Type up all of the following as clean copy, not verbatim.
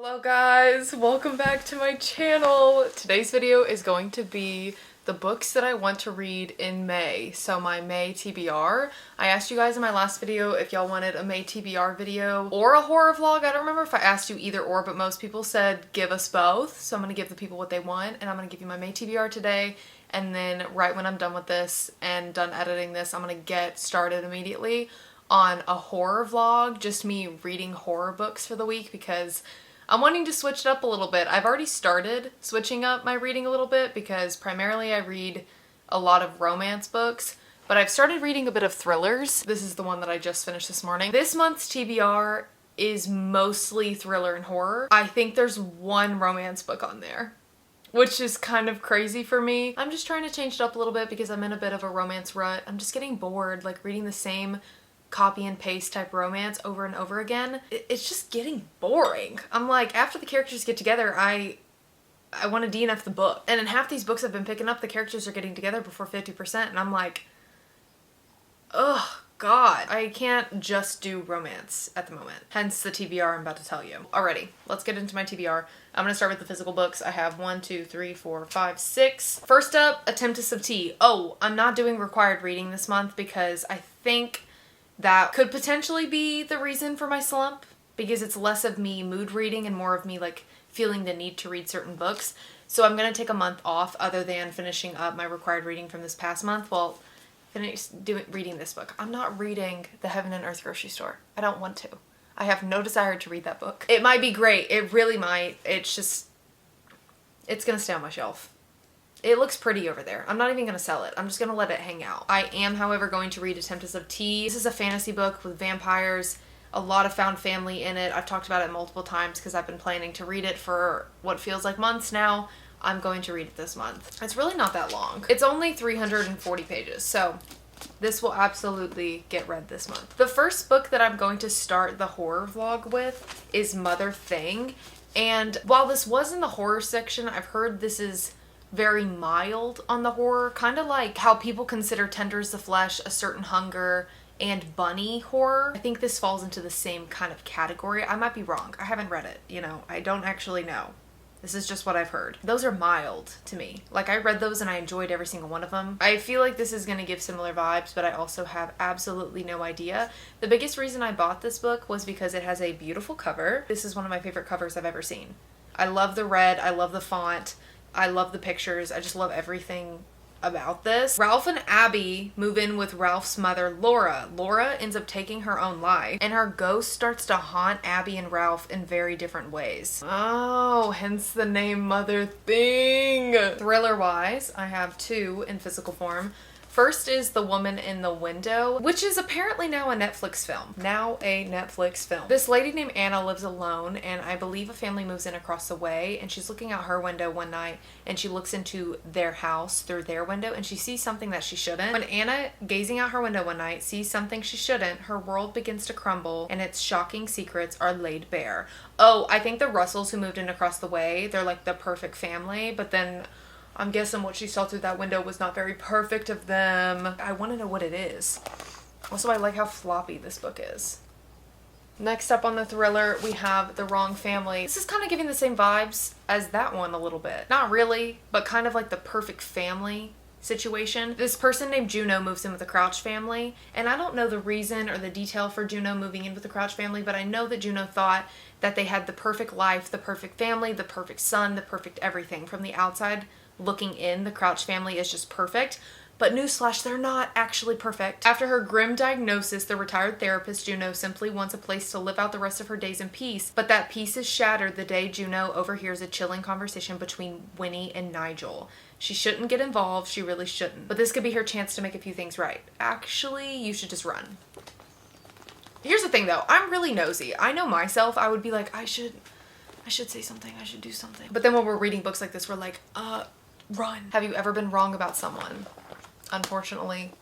Hello guys, welcome back to my channel. Today's video is going to be the books that I want to read in May. So my May TBR. I asked you guys in my last video if y'all wanted a May TBR video or a horror vlog. I don't remember if I asked you either or, but most people said give us both. So I'm gonna give the people what they want, and I'm gonna give you my May TBR today. And then right when I'm done with this and done editing this, I'm gonna get started immediately on a horror vlog, just me reading horror books for the week because I'm wanting to switch it up a little bit. I've already started switching up my reading a little bit because primarily I read a lot of romance books, but I've started reading a bit of thrillers. This is the one that I just finished this morning. This month's TBR is mostly thriller and horror. I think there's one romance book on there, which is kind of crazy for me. I'm just trying to change it up a little bit because I'm in a bit of a romance rut. I'm just getting bored, like reading the same copy and paste type romance over and over again. It's just getting boring. I'm like, after the characters get together, I want to DNF the book. And in half these books I've been picking up, the characters are getting together before 50%, and I'm like, ugh, God. I can't just do romance at the moment. Hence the TBR I'm about to tell you. Alrighty, let's get into my TBR. I'm gonna start with the physical books. I have 1, 2, 3, 4, 5, 6. First up, A Tempest of Tea. Oh, I'm not doing required reading this month because I think that could potentially be the reason for my slump, because it's less of me mood reading and more of me like feeling the need to read certain books. So I'm gonna take a month off other than finishing up my required reading from this past month. Well, reading this book. I'm not reading The Heaven and Earth Grocery Store. I don't want to. I have no desire to read that book. It might be great. It really might. It's gonna stay on my shelf. It looks pretty over there. I'm not even gonna sell it. I'm just gonna let it hang out. I am, however, going to read A Tempest of Tea. This is a fantasy book with vampires, a lot of found family in it. I've talked about it multiple times because I've been planning to read it for what feels like months now. I'm going to read it this month. It's really not that long. It's only 340 pages, so this will absolutely get read this month. The first book that I'm going to start the horror vlog with is Mother Thing. And while this was in the horror section, I've heard this is very mild on the horror, kind of like how people consider Tender as the Flesh, A Certain Hunger, and Bunny horror. I think this falls into the same kind of category. I might be wrong. I haven't read it, you know. I don't actually know. This is just what I've heard. Those are mild to me. Like, I read those and I enjoyed every single one of them. I feel like this is going to give similar vibes, but I also have absolutely no idea. The biggest reason I bought this book was because it has a beautiful cover. This is one of my favorite covers I've ever seen. I love the red. I love the font. I love the pictures. I just love everything about this. Ralph and Abby move in with Ralph's mother, Laura. Laura ends up taking her own life, and her ghost starts to haunt Abby and Ralph in very different ways. Oh, hence the name Mother Thing. Thriller-wise, I have 2 in physical form. First is The Woman in the Window, which is apparently now a Netflix film. This lady named Anna lives alone, and I believe a family moves in across the way, and she's looking out her window one night, and she looks into their house through their window, and she sees something that she shouldn't. When Anna, gazing out her window one night, sees something she shouldn't, her world begins to crumble, and its shocking secrets are laid bare. Oh, I think the Russells who moved in across the way, they're like the perfect family, but then I'm guessing what she saw through that window was not very perfect of them. I want to know what it is. Also, I like how floppy this book is. Next up on the thriller, we have The Wrong Family. This is kind of giving the same vibes as that one a little bit. Not really, but kind of like the perfect family situation. This person named Juno moves in with the Crouch family, and I don't know the reason or the detail for Juno moving in with the Crouch family, but I know that Juno thought that they had the perfect life, the perfect family, the perfect son, the perfect everything. From the outside looking in, the Crouch family is just perfect. But newsflash, they're not actually perfect. After her grim diagnosis, the retired therapist Juno simply wants a place to live out the rest of her days in peace, but that peace is shattered the day Juno overhears a chilling conversation between Winnie and Nigel. She shouldn't get involved, she really shouldn't. But this could be her chance to make a few things right. Actually, you should just run. Here's the thing though, I'm really nosy. I know myself, I would be like, I should say something, I should do something. But then when we're reading books like this, we're like, run. Have you ever been wrong about someone? Unfortunately,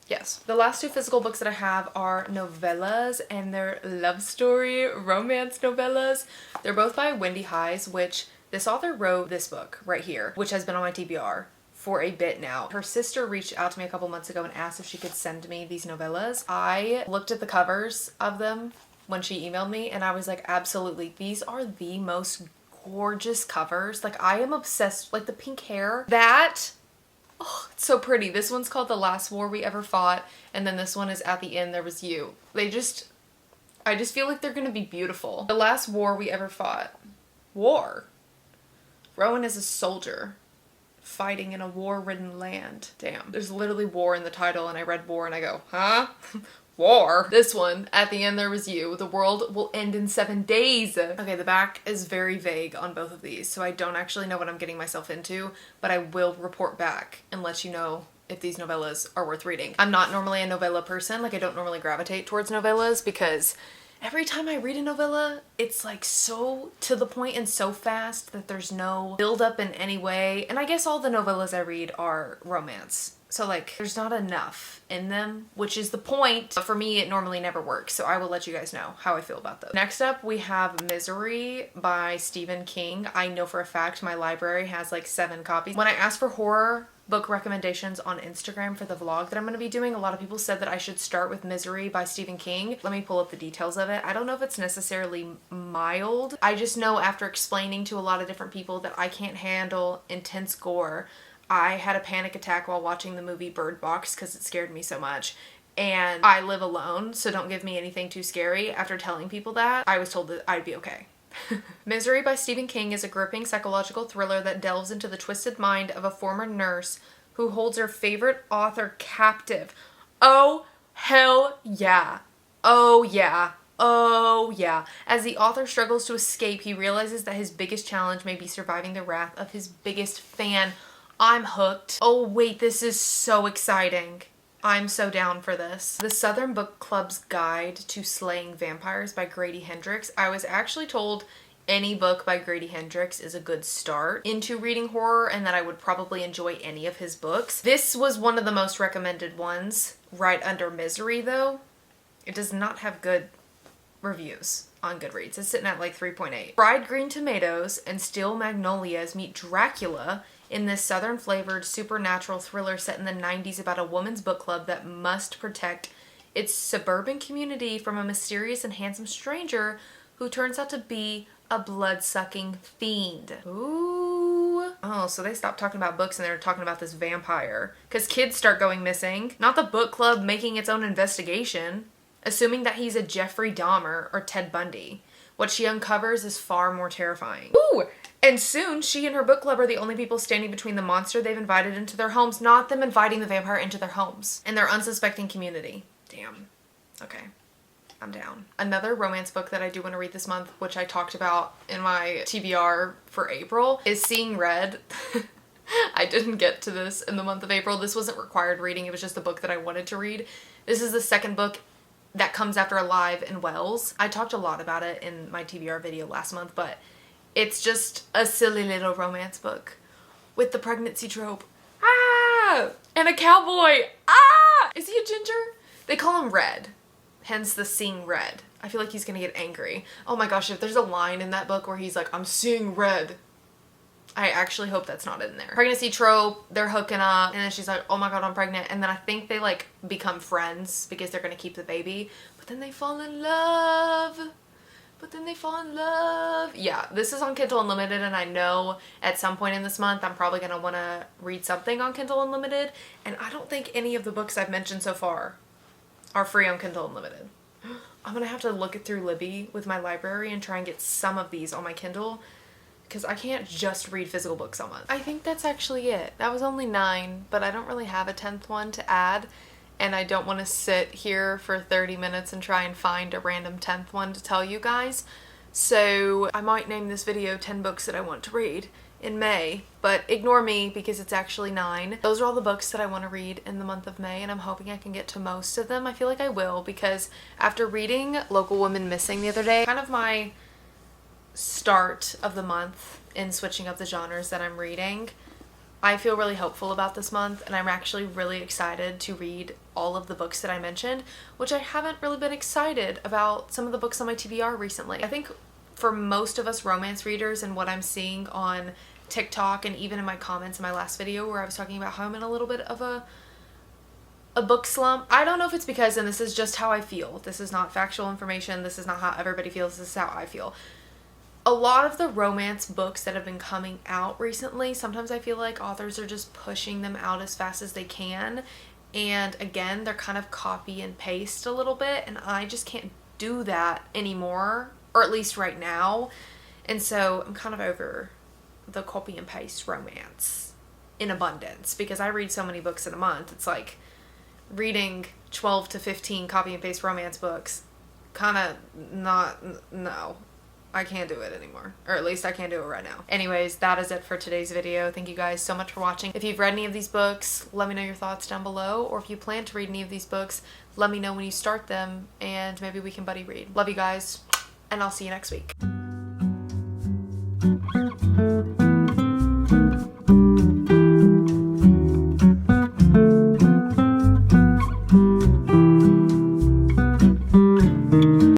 yes. The last 2 physical books that I have are novellas, and they're love story, romance novellas. They're both by Wendy Highs, which this author wrote this book right here, which has been on my TBR for a bit now. Her sister reached out to me a couple months ago and asked if she could send me these novellas. I looked at the covers of them when she emailed me, and I was like, absolutely, these are the most gorgeous covers. Like, I am obsessed. Like, the pink hair, that, oh, it's so pretty. This one's called The Last War We Ever Fought, and then this one is At the End There Was You. I just feel like they're gonna be beautiful. The Last War We Ever Fought. War. Rowan is a soldier fighting in a war-ridden land. Damn. There's literally war in the title, and I read war and I go, huh? War. This one, At the End There Was You. The world will end in 7 days. Okay, the back is very vague on both of these, so I don't actually know what I'm getting myself into, but I will report back and let you know if these novellas are worth reading. I'm not normally a novella person. Like, I don't normally gravitate towards novellas because every time I read a novella, it's like so to the point and so fast that there's no build up in any way. And I guess all the novellas I read are romance. So like, there's not enough in them, which is the point. But for me, it normally never works. So I will let you guys know how I feel about those. Next up, we have Misery by Stephen King. I know for a fact my library has like 7 copies. When I asked for horror book recommendations on Instagram for the vlog that I'm going to be doing, a lot of people said that I should start with Misery by Stephen King. Let me pull up the details of it. I don't know if it's necessarily mild. I just know after explaining to a lot of different people that I can't handle intense gore. I had a panic attack while watching the movie Bird Box because it scared me so much. And I live alone, so don't give me anything too scary. After telling people that, I was told that I'd be okay. Misery by Stephen King is a gripping psychological thriller that delves into the twisted mind of a former nurse who holds her favorite author captive. Oh, hell yeah. Oh, yeah. Oh, yeah. As the author struggles to escape, he realizes that his biggest challenge may be surviving the wrath of his biggest fan. I'm hooked. Oh, wait, this is so exciting. I'm so down for this. The Southern Book Club's Guide to Slaying Vampires by Grady Hendrix. I was actually told any book by Grady Hendrix is a good start into reading horror and that I would probably enjoy any of his books. This was one of the most recommended ones, right under Misery though. It does not have good reviews on Goodreads. It's sitting at like 3.8. Fried green tomatoes and steel magnolias meet Dracula in this southern-flavored supernatural thriller set in the 90s about a woman's book club that must protect its suburban community from a mysterious and handsome stranger who turns out to be a blood-sucking fiend. Ooh. Oh, so they stopped talking about books and they're talking about this vampire. Because kids start going missing. Not the book club making its own investigation, assuming that he's a Jeffrey Dahmer or Ted Bundy. What she uncovers is far more terrifying. Ooh! And soon, she and her book club are the only people standing between the monster they've invited into their homes, not them inviting the vampire into their homes and their unsuspecting community. Damn. Okay. I'm down. Another romance book that I do want to read this month, which I talked about in my TBR for April, is Seeing Red. I didn't get to this in the month of April. This wasn't required reading. It was just a book that I wanted to read. This is the second book that comes after Alive in Wells. I talked a lot about it in my TBR video last month, but it's just a silly little romance book with the pregnancy trope. Ah! And a cowboy. Ah! Is he a ginger? They call him Red, hence the Seeing Red. I feel like he's gonna get angry. Oh my gosh, if there's a line in that book where he's like, I'm seeing red, I actually hope that's not in there. Pregnancy trope, they're hooking up, and then she's like, oh my god, I'm pregnant. And then I think they like become friends because they're gonna keep the baby, but then they fall in love. Yeah, this is on Kindle Unlimited, and I know at some point in this month I'm probably gonna wanna read something on Kindle Unlimited, and I don't think any of the books I've mentioned so far are free on Kindle Unlimited. I'm gonna have to look it through Libby with my library and try and get some of these on my Kindle, because I can't just read physical books a month. I think that's actually it. That was only 9, but I don't really have a 10th one to add, and I don't want to sit here for 30 minutes and try and find a random 10th one to tell you guys. So I might name this video 10 books that I want to read in May, but ignore me because it's actually 9. Those are all the books that I want to read in the month of May, and I'm hoping I can get to most of them. I feel like I will, because after reading Local Women Missing the other day, kind of my start of the month in switching up the genres that I'm reading, I feel really hopeful about this month, and I'm actually really excited to read all of the books that I mentioned, which I haven't really been excited about some of the books on my TBR recently. I think for most of us romance readers, and what I'm seeing on TikTok and even in my comments in my last video where I was talking about how I'm in a little bit of a a book slump. I don't know if it's because, and this is just how I feel, this is not factual information, this is not how everybody feels, this is how I feel. A lot of the romance books that have been coming out recently, sometimes I feel like authors are just pushing them out as fast as they can. And again, they're kind of copy and paste a little bit, and I just can't do that anymore, or at least right now. And so I'm kind of over the copy and paste romance in abundance, because I read so many books in a month. It's like reading 12 to 15 copy and paste romance books, kind of no. I can't do it anymore, or at least I can't do it right now. Anyways, that is it for today's video. Thank you guys so much for watching. If you've read any of these books, let me know your thoughts down below, or if you plan to read any of these books, let me know when you start them, and maybe we can buddy read. Love you guys, and I'll see you next week.